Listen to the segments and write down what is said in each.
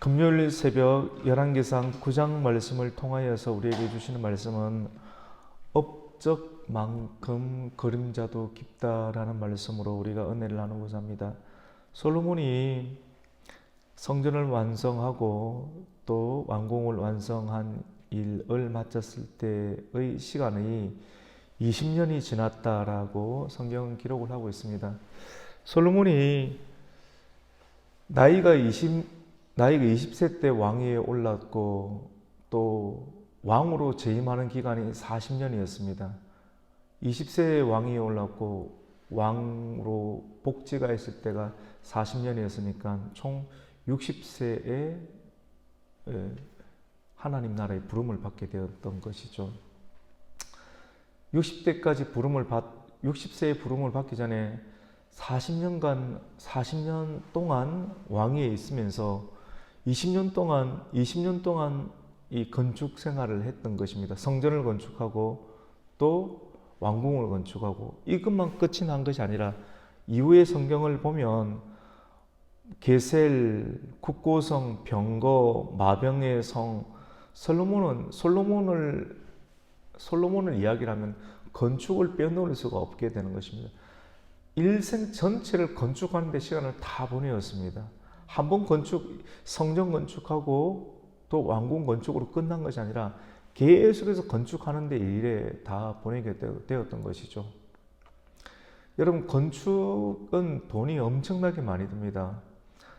금요일 새벽 열왕기상 9장 말씀을 통하여서 우리에게 주시는 말씀은 업적만큼 그림자도 깊다라는 말씀으로 우리가 은혜를 나누고자 합니다. 솔로몬이 성전을 완성하고 또 완공을 완성한 일을 마쳤을 때의 시간이 20년이 지났다라고 성경은 기록을 하고 있습니다. 솔로몬이 나이가 20세 때 왕위에 올랐고 또 왕으로 재임하는 기간이 40년이었습니다. 20세에 왕위에 올랐고 왕으로 복지가 있을 때가 40년이었으니까 총 60세에 하나님 나라의 부름을 받게 되었던 것이죠. 60세의 부름을 받기 전에 40년 동안 왕위에 있으면서 20년 동안 이 건축 생활을 했던 것입니다. 성전을 건축하고 또 왕궁을 건축하고 이것만 끝이 난 것이 아니라 이후의 성경을 보면 게셀, 국고성, 병거, 마병의 성, 솔로몬을 이야기를 하면 건축을 빼놓을 수가 없게 되는 것입니다. 일생 전체를 건축하는 데 시간을 다 보내었습니다. 한번 성전 건축하고 또 왕궁 건축으로 끝난 것이 아니라 계속해서 건축하는 데 일에 다 보내게 되었던 것이죠. 여러분, 건축은 돈이 엄청나게 많이 듭니다.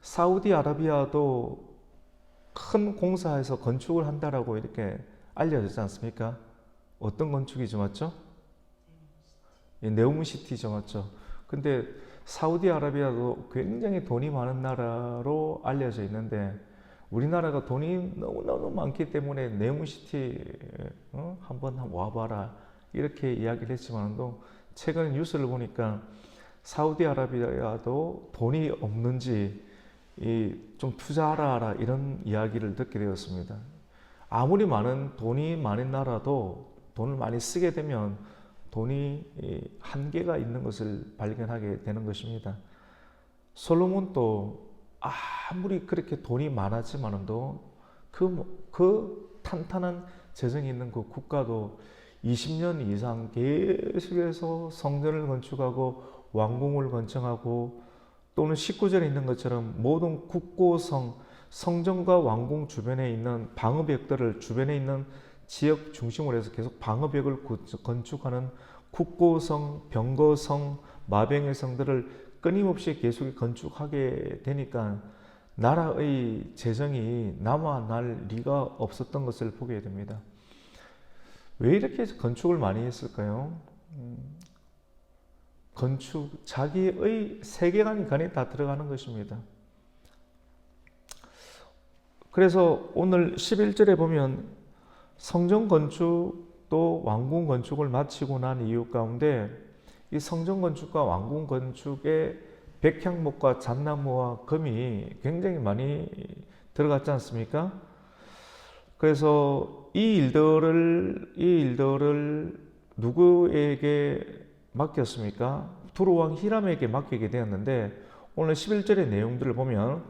사우디아라비아도 큰 공사에서 건축을 한다라고 이렇게 알려졌지 않습니까? 어떤 건축이죠, 맞죠? 네옴시티죠, 맞죠? 근데 사우디아라비아도 굉장히 돈이 많은 나라로 알려져 있는데 우리나라가 돈이 너무너무 많기 때문에 네옴시티 한번 와봐라 이렇게 이야기를 했지만도 최근 뉴스를 보니까 사우디아라비아도 돈이 없는지 좀 투자하라 이런 이야기를 듣게 되었습니다. 아무리 돈이 많은 나라도 돈을 많이 쓰게 되면 돈이 한계가 있는 것을 발견하게 되는 것입니다. 솔로몬도 아무리 그렇게 돈이 많았지만도 그 탄탄한 재정이 있는 그 국가도 20년 이상 계속해서 성전을 건축하고 왕궁을 건축하고 또는 19절에 있는 것처럼 모든 국고성, 성전과 왕궁 주변에 있는 방어벽들을 주변에 있는 지역 중심으로 해서 계속 방어벽을 건축하는 국고성, 병거성, 마병의 성들을 끊임없이 계속 건축하게 되니까 나라의 재정이 남아날 리가 없었던 것을 보게 됩니다. 왜 이렇게 건축을 많이 했을까요? 자기의 세계관이 간에 다 들어가는 것입니다. 그래서 오늘 11절에 보면 성전 건축 또 왕궁 건축을 마치고 난 이유 가운데 이 성전 건축과 왕궁 건축의 백향목과 잣나무와 금이 굉장히 많이 들어갔지 않습니까? 그래서 이 일들을 누구에게 맡겼습니까? 두로왕 히람에게 맡기게 되었는데 오늘 11절의 내용들을 보면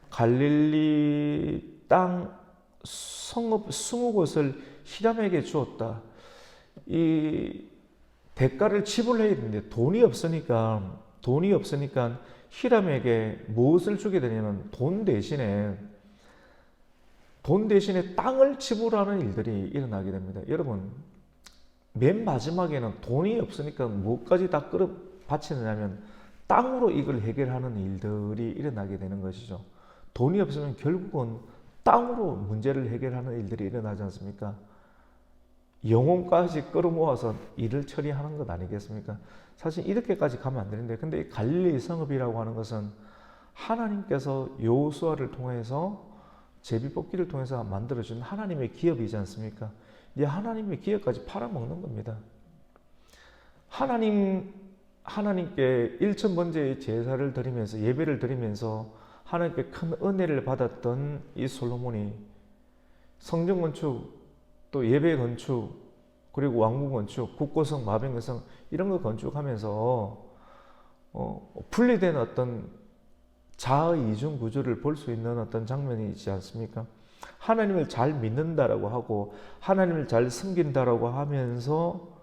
갈릴리 땅 성읍 20곳을 히람에게 주었다. 이 대가를 지불해야 되는데 돈이 없으니까 히람에게 무엇을 주게 되냐면 돈 대신에 땅을 지불하는 일들이 일어나게 됩니다. 여러분, 맨 마지막에는 돈이 없으니까 뭐까지 다 바치느냐면 땅으로 이걸 해결하는 일들이 일어나게 되는 것이죠. 돈이 없으면 결국은 땅으로 문제를 해결하는 일들이 일어나지 않습니까? 영혼까지 끌어모아서 일을 처리하는 것 아니겠습니까? 사실 이렇게까지 가면 안 되는데, 근데 이 갈릴리 성읍이라고 하는 것은 하나님께서 여호수아를 통해서 제비뽑기를 통해서 만들어준 하나님의 기업이지 않습니까? 이제 하나님의 기업까지 팔아먹는 겁니다. 하나님께 일천번제의 제사를 드리면서 예배를 드리면서 하나님께 큰 은혜를 받았던 이 솔로몬이 성전 건축, 또 예배 건축, 그리고 왕궁 건축, 국고성, 마병성 이런 거 건축하면서 분리된 어떤 자의 이중 구조를 볼 수 있는 어떤 장면이 있지 않습니까? 하나님을 잘 믿는다라고 하고 하나님을 잘 섬긴다라고 하면서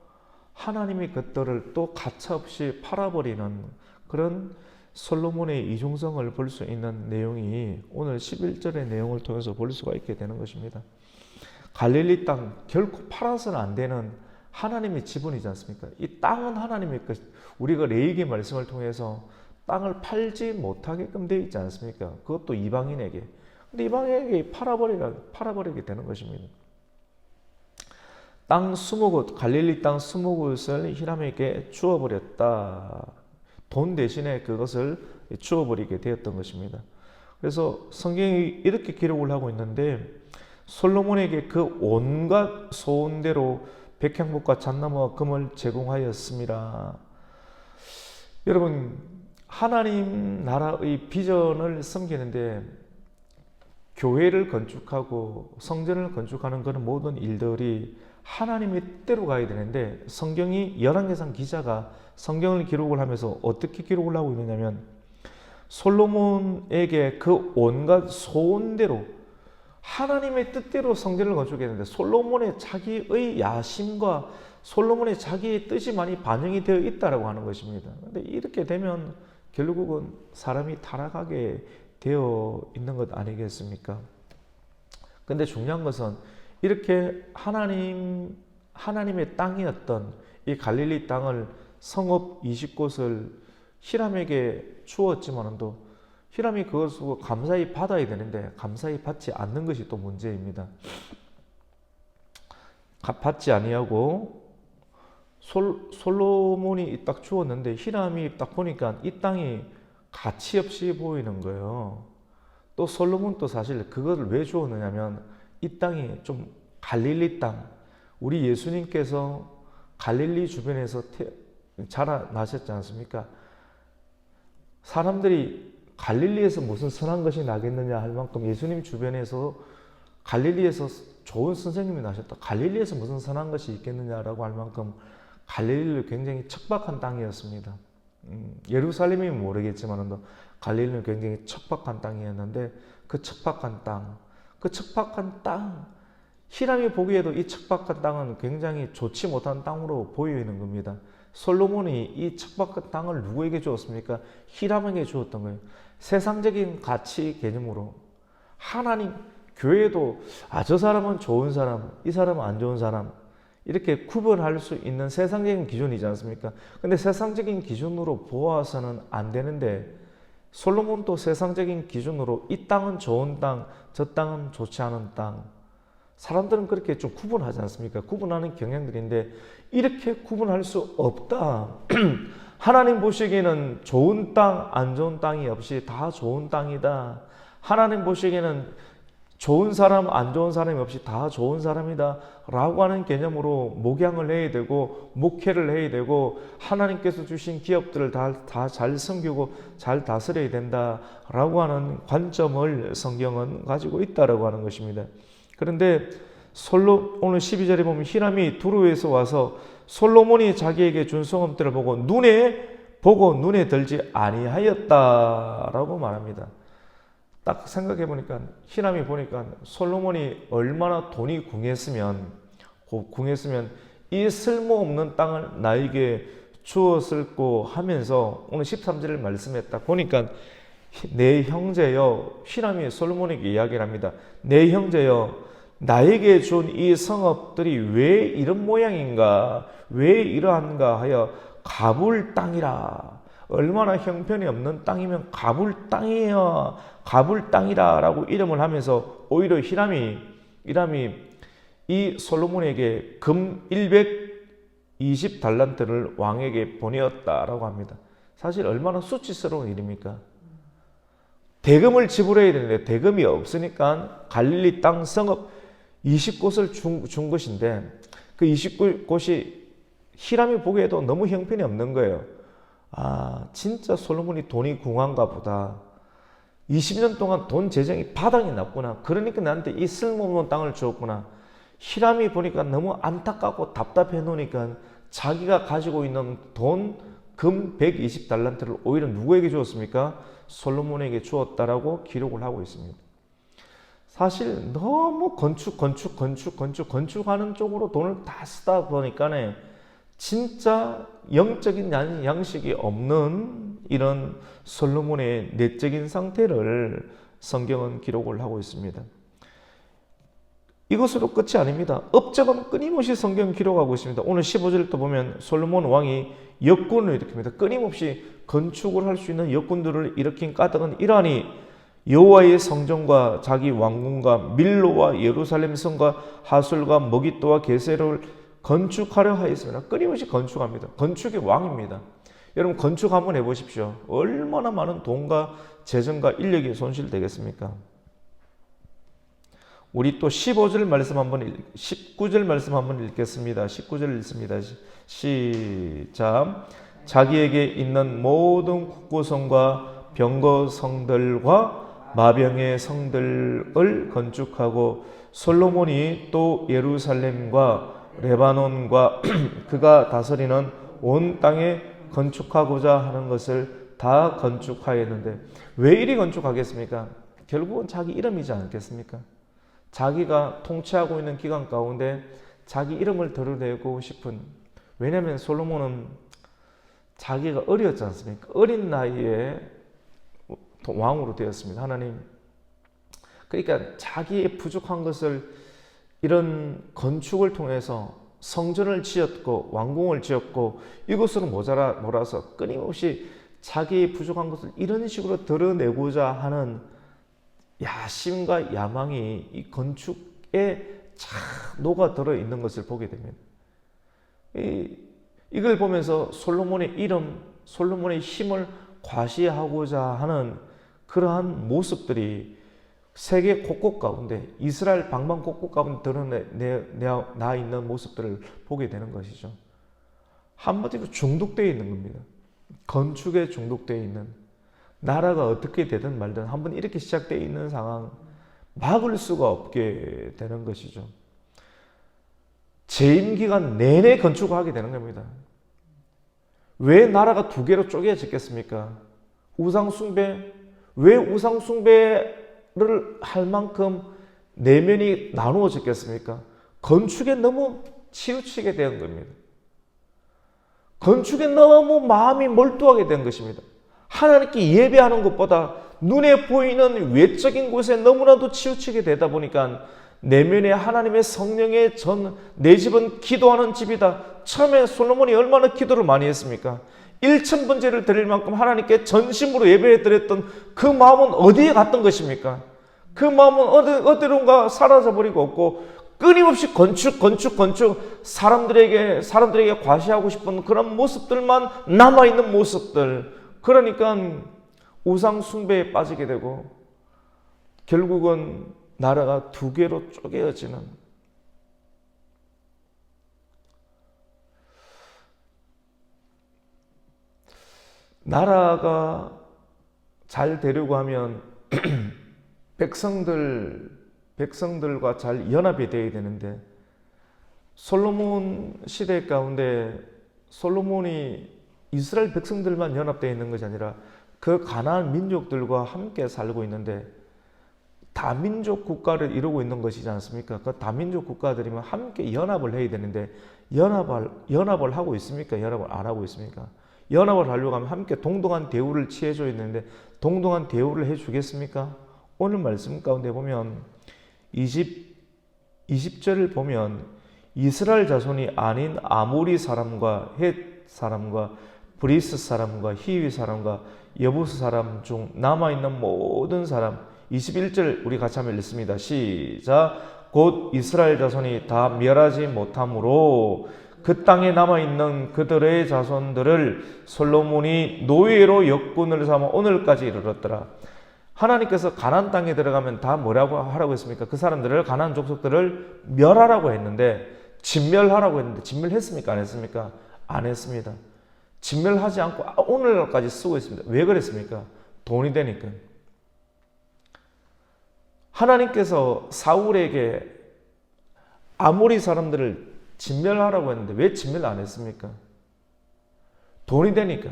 하나님이 그들을 또 가차없이 팔아버리는 그런 솔로몬의 이중성을 볼 수 있는 내용이 오늘 11절의 내용을 통해서 볼 수가 있게 되는 것입니다. 갈릴리 땅 결코 팔아서는 안 되는 하나님의 지분이지 않습니까? 이 땅은 하나님의 것. 우리가 레위기 말씀을 통해서 땅을 팔지 못하게끔 되어 있지 않습니까? 그것도 이방인에게. 근데 이방인에게 팔아버리게 되는 것입니다. 땅 20곳, 갈릴리 땅 20곳을 히람에게 주어버렸다. 돈 대신에 그것을 주어버리게 되었던 것입니다. 그래서 성경이 이렇게 기록을 하고 있는데 솔로몬에게 그 온갖 소원대로 백향목과 잣나무와 금을 제공하였습니다. 여러분, 하나님 나라의 비전을 섬기는데 교회를 건축하고 성전을 건축하는 그런 모든 일들이 하나님의 뜻대로 가야 되는데 성경이 열왕기상 기자가 성경을 기록을 하면서 어떻게 기록을 하고 있느냐면 솔로몬에게 그 온갖 소원대로 하나님의 뜻대로 성전을 건축했는데 솔로몬의 자기의 야심과 솔로몬의 자기의 뜻이 많이 반영이 되어 있다라고 하는 것입니다. 그런데 이렇게 되면 결국은 사람이 타락하게 되어 있는 것 아니겠습니까? 근데 중요한 것은 이렇게 하나님의 땅이었던 이 갈릴리 땅을 성읍 20곳을 히람에게 주었지만도 히람이 그것을 감사히 받아야 되는데 감사히 받지 않는 것이 또 문제입니다. 받지 아니하고 솔로몬이 딱 주었는데 히람이 딱 보니까 이 땅이 가치 없이 보이는 거예요. 또 솔로몬도 사실 그것을 왜 주었느냐면 이 땅이 좀 갈릴리 땅, 우리 예수님께서 갈릴리 주변에서 자라나셨지 않습니까? 사람들이 갈릴리에서 무슨 선한 것이 나겠느냐 할 만큼 예수님 주변에서 갈릴리에서 좋은 선생님이 나셨다. 갈릴리에서 무슨 선한 것이 있겠느냐라고 할 만큼 갈릴리는 굉장히 척박한 땅이었습니다. 예루살렘이면 모르겠지만 갈릴리는 굉장히 척박한 땅이었는데 그 척박한 땅, 히람이 보기에도 이 척박한 땅은 굉장히 좋지 못한 땅으로 보이는 겁니다. 솔로몬이 이 척박한 땅을 누구에게 주었습니까? 히람에게 주었던 거예요. 세상적인 가치 개념으로 하나님, 교회도 저 사람은 좋은 사람, 이 사람은 안 좋은 사람 이렇게 구분할 수 있는 세상적인 기준이지 않습니까? 근데 세상적인 기준으로 보아서는 안 되는데 솔로몬도 세상적인 기준으로 이 땅은 좋은 땅, 저 땅은 좋지 않은 땅 사람들은 그렇게 좀 구분하지 않습니까? 구분하는 경향들인데 이렇게 구분할 수 없다. 하나님 보시기에는 좋은 땅, 안 좋은 땅이 없이 다 좋은 땅이다. 하나님 보시기에는 좋은 사람, 안 좋은 사람이 없이 다 좋은 사람이다 라고 하는 개념으로 목양을 해야 되고 목회를 해야 되고 하나님께서 주신 기업들을 다 잘 섬기고 잘 다스려야 된다 라고 하는 관점을 성경은 가지고 있다라고 하는 것입니다. 그런데 오늘 12절에 보면 히람이 두로에서 와서 솔로몬이 자기에게 준 성읍들을 보고 눈에 들지 아니하였다라고 말합니다. 딱 생각해 보니까 히람이 보니까 솔로몬이 얼마나 돈이 궁했으면 이 쓸모없는 땅을 나에게 주었을고 하면서 오늘 13절을 말씀했다 보니까 내 형제여, 히람이 솔로몬에게 이야기를 합니다. 내 형제여, 나에게 준 이 성읍들이 왜 이런 모양인가, 왜 이러한가 하여 가불 땅이라. 얼마나 형편이 없는 땅이면 가불 땅이에요. 가불 땅이라 라고 이름을 하면서 오히려 히람이 이 솔로몬에게 금 120달란트를 왕에게 보내었다라고 합니다. 사실 얼마나 수치스러운 일입니까? 대금을 지불해야 되는데 대금이 없으니까 갈릴리 땅 성읍 20곳을 준 것인데 그 20곳이 히람이 보기에도 너무 형편이 없는 거예요. 진짜 솔로몬이 돈이 궁한가 보다. 20년 동안 돈 재정이 바닥이 났구나. 그러니까 나한테 이 쓸모없는 땅을 주었구나. 히람이 보니까 너무 안타깝고 답답해 놓으니까 자기가 가지고 있는 돈, 금 120달란트를 오히려 누구에게 주었습니까? 솔로몬에게 주었다라고 기록을 하고 있습니다. 사실 너무 건축하는 쪽으로 돈을 다 쓰다 보니까는 진짜 영적인 양식이 없는 이런 솔로몬의 내적인 상태를 성경은 기록을 하고 있습니다. 이것으로 끝이 아닙니다. 업적은 끊임없이 성경 기록하고 있습니다. 오늘 15절도 보면 솔로몬 왕이 역군을 일으킵니다. 끊임없이 건축을 할 수 있는 역군들을 일으킨 까닭은 이러하니 여호와의 성전과 자기 왕궁과 밀로와 예루살렘 성과 하술과 머깃도와 게세를 건축하려 하였습니다. 끊임없이 건축합니다. 건축의 왕입니다. 여러분 건축 한번 해보십시오. 얼마나 많은 돈과 재정과 인력이 손실되겠습니까? 우리 또 15절 말씀 한번 19절 말씀 한번 읽겠습니다. 19절 읽습니다. 시작. 자기에게 있는 모든 국고성과 병거성들과 마병의 성들을 건축하고 솔로몬이 또 예루살렘과 레바논과 그가 다스리는 온 땅에 건축하고자 하는 것을 다 건축하였는데 왜 이리 건축하겠습니까? 결국은 자기 이름이지 않겠습니까? 자기가 통치하고 있는 기간 가운데 자기 이름을 드러내고 싶은, 왜냐하면 솔로몬은 자기가 어렸지 않습니까? 어린 나이에 왕으로 되었습니다. 하나님. 그러니까 자기의 부족한 것을 이런 건축을 통해서 성전을 지었고 왕궁을 지었고 이것으로 몰아서 끊임없이 자기의 부족한 것을 이런 식으로 드러내고자 하는 야심과 야망이 이 건축에 참 녹아들어 있는 것을 보게 됩니다. 이걸 보면서 솔로몬의 이름, 솔로몬의 힘을 과시하고자 하는 그러한 모습들이 세계 곳곳 가운데, 이스라엘 방방 곳곳 가운데 드러나 있는 모습들을 보게 되는 것이죠. 한마디로 중독되어 있는 겁니다. 건축에 중독되어 있는, 나라가 어떻게 되든 말든 한번 이렇게 시작되어 있는 상황, 막을 수가 없게 되는 것이죠. 재임 기간 내내 건축을 하게 되는 겁니다. 왜 나라가 두 개로 쪼개졌겠습니까? 우상숭배. 왜 우상숭배를 할 만큼 내면이 나누어졌겠습니까? 건축에 너무 치우치게 된 겁니다. 건축에 너무 마음이 몰두하게 된 것입니다. 하나님께 예배하는 것보다 눈에 보이는 외적인 곳에 너무나도 치우치게 되다 보니까 내면에 하나님의 성령의 내 집은 기도하는 집이다. 처음에 솔로몬이 얼마나 기도를 많이 했습니까? 1,000번제를 드릴 만큼 하나님께 전심으로 예배해 드렸던 그 마음은 어디에 갔던 것입니까? 그 마음은 어디론가 사라져버리고 없고 끊임없이 건축 사람들에게 과시하고 싶은 그런 모습들만 남아있는 모습들. 그러니까 우상 숭배에 빠지게 되고 결국은 나라가 두 개로 쪼개어지는, 나라가 잘 되려고 하면 백성들과 잘 연합이 되어야 되는데, 솔로몬 시대 가운데 솔로몬이 이스라엘 백성들만 연합되어 있는 것이 아니라 그 가나안 민족들과 함께 살고 있는데, 다민족 국가를 이루고 있는 것이지 않습니까? 그 다민족 국가들이면 함께 연합을 해야 되는데 연합을 하고 있습니까? 연합을 안 하고 있습니까? 연합을 하려고 하면 함께 동등한 대우를 취해줘야 되는데 동등한 대우를 해주겠습니까? 오늘 말씀 가운데 보면 20절을 보면 이스라엘 자손이 아닌 아모리 사람과 헷 사람과 브리스 사람과 히위 사람과 여부스 사람 중 남아있는 모든 사람, 21절 우리 같이 한번 읽습니다. 시작. 곧 이스라엘 자손이 다 멸하지 못함으로 그 땅에 남아있는 그들의 자손들을 솔로몬이 노예로 역군을 삼아 오늘까지 이르렀더라. 하나님께서 가나안 땅에 들어가면 다 뭐라고 하라고 했습니까? 그 사람들을, 가나안 족속들을 멸하라고 했는데, 진멸하라고 했는데 진멸했습니까? 안 했습니까? 안 했습니다. 진멸하지 않고 오늘까지 쓰고 있습니다. 왜 그랬습니까? 돈이 되니까. 하나님께서 사울에게 아모리 사람들을 진멸하라고 했는데 왜 진멸 안 했습니까? 돈이 되니까.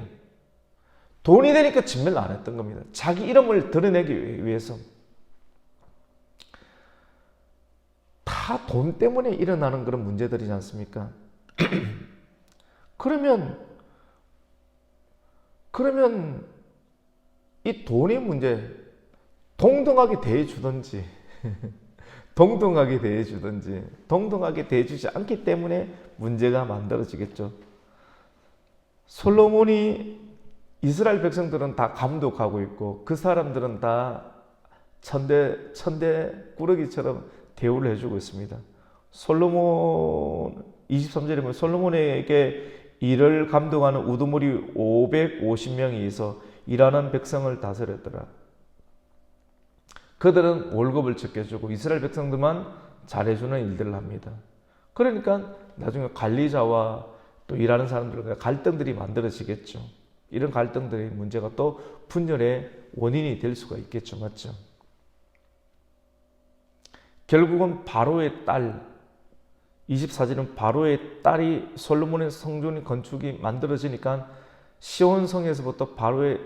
돈이 되니까 진멸을 안 했던 겁니다. 자기 이름을 드러내기 위해서. 다 돈 때문에 일어나는 그런 문제들이지 않습니까? 그러면 이 돈의 문제 동등하게 대해주든지 동등하게 대해주든지 동등하게 대해주지 않기 때문에 문제가 만들어지겠죠. 솔로몬이 이스라엘 백성들은 다 감독하고 있고 그 사람들은 다 천대 꾸러기처럼 대우를 해주고 있습니다. 솔로몬 23절에 보면 솔로몬에게 일을 감독하는 우두머리 550명이 있어 일하는 백성을 다스렸더라. 그들은 월급을 적게 주고 이스라엘 백성들만 잘해주는 일들을 합니다. 그러니까 나중에 관리자와 또 일하는 사람들과 갈등들이 만들어지겠죠. 이런 갈등들의 문제가 또 분열의 원인이 될 수가 있겠죠. 맞죠? 결국은 바로의 딸 24절은 바로의 딸이 솔로몬의 성전 건축이 만들어지니까 시온성에서부터 바로의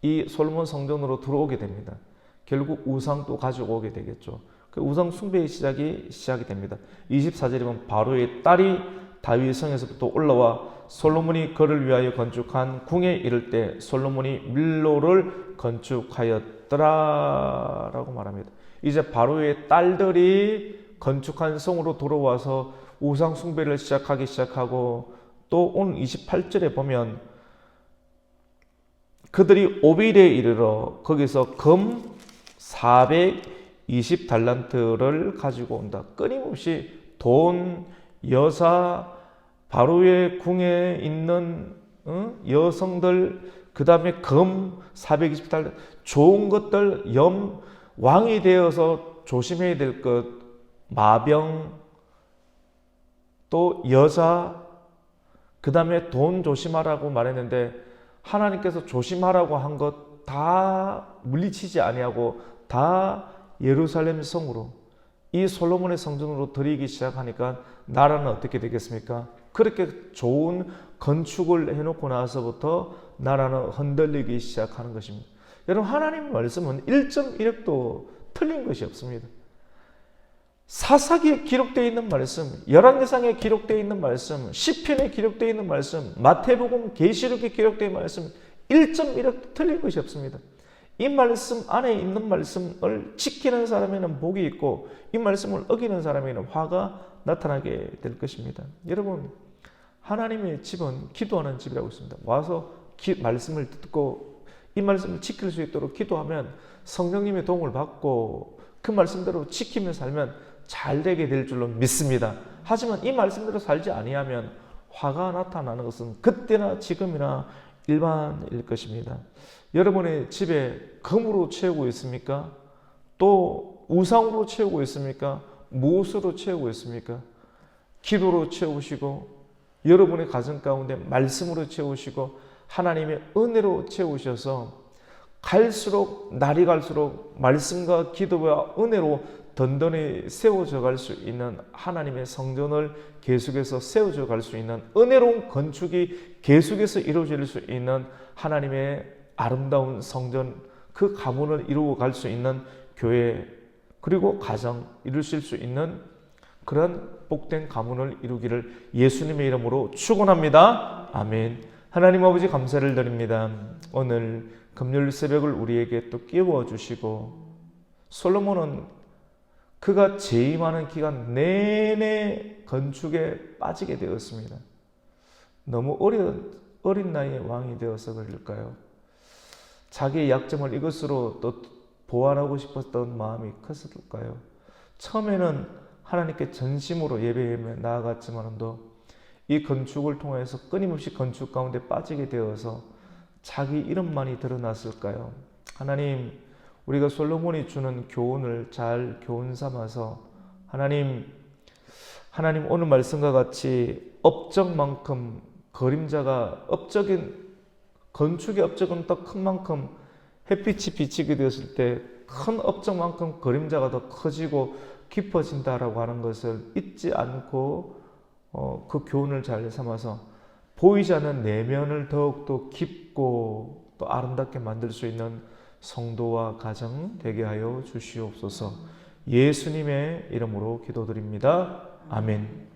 이 솔로몬 성전으로 들어오게 됩니다. 결국 우상도 가지고 오게 되겠죠. 그 우상 숭배의 시작이 됩니다. 24절에 보면 바로의 딸이 다윗 성에서부터 올라와 솔로몬이 그를 위하여 건축한 궁에 이를 때 솔로몬이 밀로를 건축하였더라라고 말합니다. 이제 바로의 딸들이 건축한 성으로 돌아와서 우상 숭배를 시작하고 또 오늘 28절에 보면 그들이 오빌에 이르러 거기서 금 420달란트를 가지고 온다. 끊임없이 돈, 여사, 바로의 궁에 있는 여성들, 그 다음에 금 420달란트, 좋은 것들, 왕이 되어서 조심해야 될 것, 마병, 또 여자, 그 다음에 돈 조심하라고 말했는데 하나님께서 조심하라고 한 것 다 물리치지 아니하고 다 예루살렘 성으로 이 솔로몬의 성전으로 드리기 시작하니까 나라는 어떻게 되겠습니까? 그렇게 좋은 건축을 해놓고 나서부터 나라는 흔들리기 시작하는 것입니다. 여러분, 하나님의 말씀은 1.1획도 틀린 것이 없습니다. 사사기에 기록되어 있는 말씀, 열왕기상에 기록되어 있는 말씀, 시편에 기록되어 있는 말씀, 마태복음, 계시록에 기록되어 있는 말씀 1.1획도 틀린 것이 없습니다. 이 말씀 안에 있는 말씀을 지키는 사람에는 복이 있고 이 말씀을 어기는 사람에는 화가 나타나게 될 것입니다. 여러분, 하나님의 집은 기도하는 집이라고 있습니다. 와서 말씀을 듣고 이 말씀을 지킬 수 있도록 기도하면 성령님의 도움을 받고 그 말씀대로 지키며 살면 잘 되게 될 줄로 믿습니다. 하지만 이 말씀대로 살지 아니하면 화가 나타나는 것은 그때나 지금이나 일반일 것입니다. 여러분의 집에 금으로 채우고 있습니까? 또 우상으로 채우고 있습니까? 무엇으로 채우고 있습니까? 기도로 채우시고 여러분의 가정 가운데 말씀으로 채우시고 하나님의 은혜로 채우셔서 날이 갈수록 말씀과 기도와 은혜로 든든히 세워져 갈 수 있는 하나님의 성전을 계속해서 세워져 갈 수 있는 은혜로운 건축이 계속해서 이루어질 수 있는 하나님의 아름다운 성전, 그 가문을 이루어 갈 수 있는 교회 그리고 가정 이루실 수 있는 그런 복된 가문을 이루기를 예수님의 이름으로 축원합니다. 아멘. 하나님 아버지 감사를 드립니다. 오늘 금요일 새벽을 우리에게 또 깨워주시고 솔로몬은 그가 재임하는 기간 내내 건축에 빠지게 되었습니다. 너무 어린 나이에 왕이 되어서 그럴까요? 자기의 약점을 이것으로 또 보완하고 싶었던 마음이 컸을까요? 처음에는 하나님께 전심으로 예배에 나아갔지만도 이 건축을 통해서 끊임없이 건축 가운데 빠지게 되어서 자기 이름만이 드러났을까요? 하나님, 우리가 솔로몬이 주는 교훈을 잘 교훈 삼아서 하나님 오늘 말씀과 같이 업적만큼 그림자가 건축의 업적은 더 큰 만큼 햇빛이 비치게 되었을 때 큰 업적만큼 그림자가 더 커지고 깊어진다라고 하는 것을 잊지 않고 그 교훈을 잘 삼아서 보이지 않는 내면을 더욱더 깊고 또 아름답게 만들 수 있는 성도와 가정 되게 하여 주시옵소서. 예수님의 이름으로 기도드립니다. 아멘.